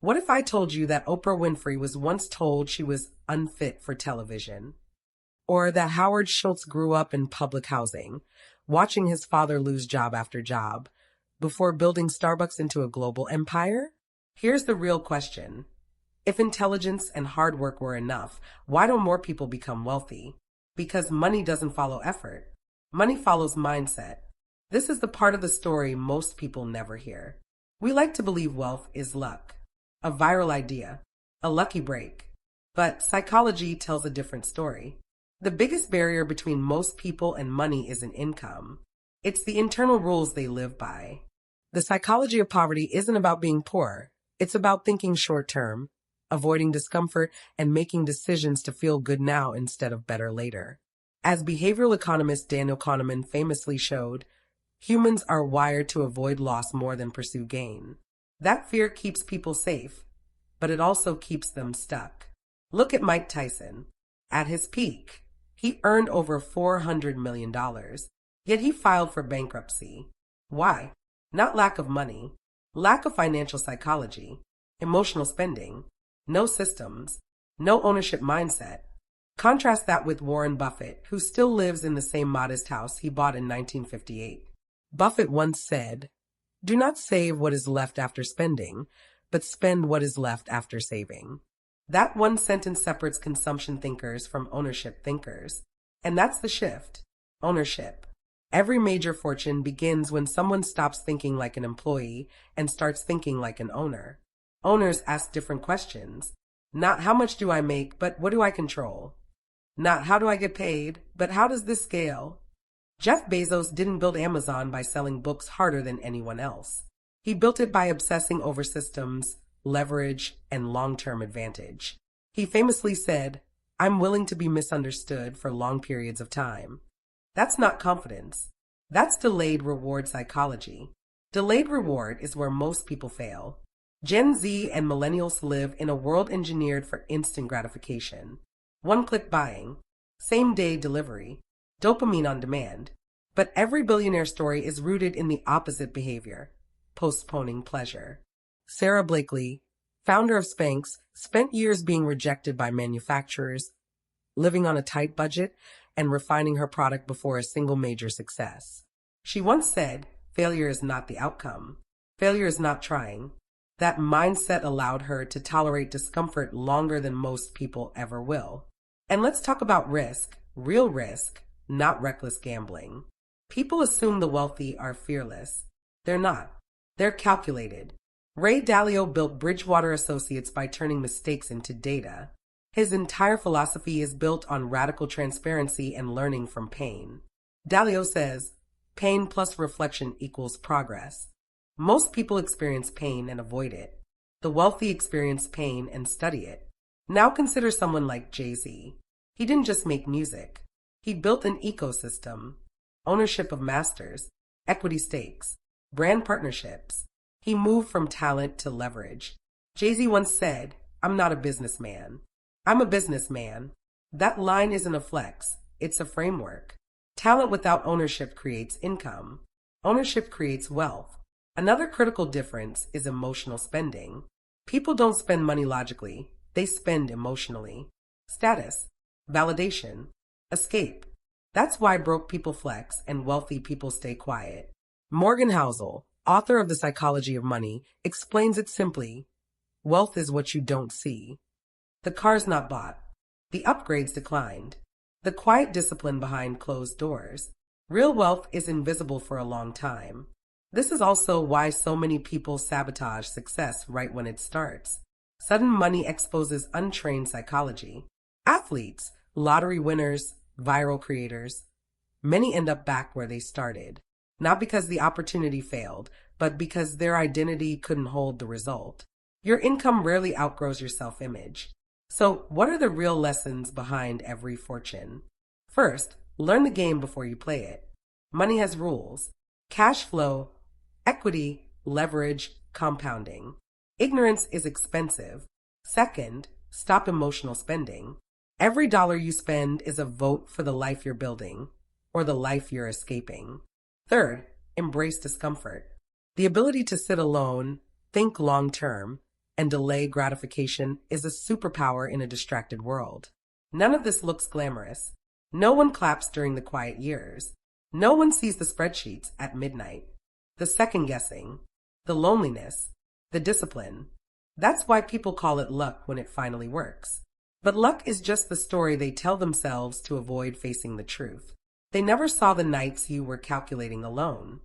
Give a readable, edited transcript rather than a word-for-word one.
What if I told you that Oprah Winfrey was once told she was unfit for television? Or that Howard Schultz grew up in public housing, watching his father lose job after job, before building Starbucks into a global empire? Here's the real question. If intelligence and hard work were enough, why don't more people become wealthy? Because money doesn't follow effort. Money follows mindset. This is the part of the story most people never hear. We like to believe wealth is luck, a viral idea, a lucky break. But psychology tells a different story. The biggest barrier between most people and money isn't income. It's the internal rules they live by. The psychology of poverty isn't about being poor. It's about thinking short term, avoiding discomfort, and making decisions to feel good now instead of better later. As behavioral economist Daniel Kahneman famously showed, humans are wired to avoid loss more than pursue gain. That fear keeps people safe, but it also keeps them stuck. Look at Mike Tyson. At his peak, he earned over $400 million, yet he filed for bankruptcy. Why? Not lack of money, lack of financial psychology, emotional spending, no systems, no ownership mindset. Contrast that with Warren Buffett, who still lives in the same modest house he bought in 1958. Buffett once said, "Do not save what is left after spending, but spend what is left after saving." That one sentence separates consumption thinkers from ownership thinkers. And that's the shift. Ownership. Every major fortune begins when someone stops thinking like an employee and starts thinking like an owner. Owners ask different questions. Not how much do I make, but what do I control? Not how do I get paid, but how does this scale? Jeff Bezos didn't build Amazon by selling books harder than anyone else. He built it by obsessing over systems, leverage, and long-term advantage. He famously said, "I'm willing to be misunderstood for long periods of time." That's not confidence. That's delayed reward psychology. Delayed reward is where most people fail. Gen Z and millennials live in a world engineered for instant gratification. One-click buying, same-day delivery, dopamine on demand. But every billionaire story is rooted in the opposite behavior, postponing pleasure. Sarah Blakely, founder of Spanx, spent years being rejected by manufacturers, living on a tight budget, and refining her product before a single major success. She once said, "Failure is not the outcome. Failure is not trying." That mindset allowed her to tolerate discomfort longer than most people ever will. And let's talk about risk, real risk, not reckless gambling. People assume the wealthy are fearless. They're not. They're calculated. Ray Dalio built Bridgewater Associates by turning mistakes into data. His entire philosophy is built on radical transparency and learning from pain. Dalio says, pain plus reflection equals progress. Most people experience pain and avoid it. The wealthy experience pain and study it. Now consider someone like Jay-Z. He didn't just make music. He built an ecosystem, ownership of masters, equity stakes, brand partnerships. He moved from talent to leverage. Jay-Z once said, "I'm not a businessman. I'm a businessman." That line isn't a flex. It's a framework. Talent without ownership creates income. Ownership creates wealth. Another critical difference is emotional spending. People don't spend money logically. They spend emotionally. Status, validation, escape. That's why broke people flex and wealthy people stay quiet. Morgan Housel, author of The Psychology of Money, explains it simply. Wealth is what you don't see. The car's not bought. The upgrades declined. The quiet discipline behind closed doors. Real wealth is invisible for a long time. This is also why so many people sabotage success right when it starts. Sudden money exposes untrained psychology. Athletes, lottery winners, viral creators, many end up back where they started. Not because the opportunity failed, but because their identity couldn't hold the result. Your income rarely outgrows your self-image. So, what are the real lessons behind every fortune? First, learn the game before you play it. Money has rules. Cash flow, equity, leverage, compounding. Ignorance is expensive. Second, stop emotional spending. Every dollar you spend is a vote for the life you're building or the life you're escaping. Third, embrace discomfort. The ability to sit alone, think long term, and delayed gratification is a superpower in a distracted world. None of this looks glamorous. No one claps during the quiet years. No one sees the spreadsheets at midnight. The second guessing, the loneliness, the discipline. That's why people call it luck when it finally works. But luck is just the story they tell themselves to avoid facing the truth. They never saw the nights you were calculating alone,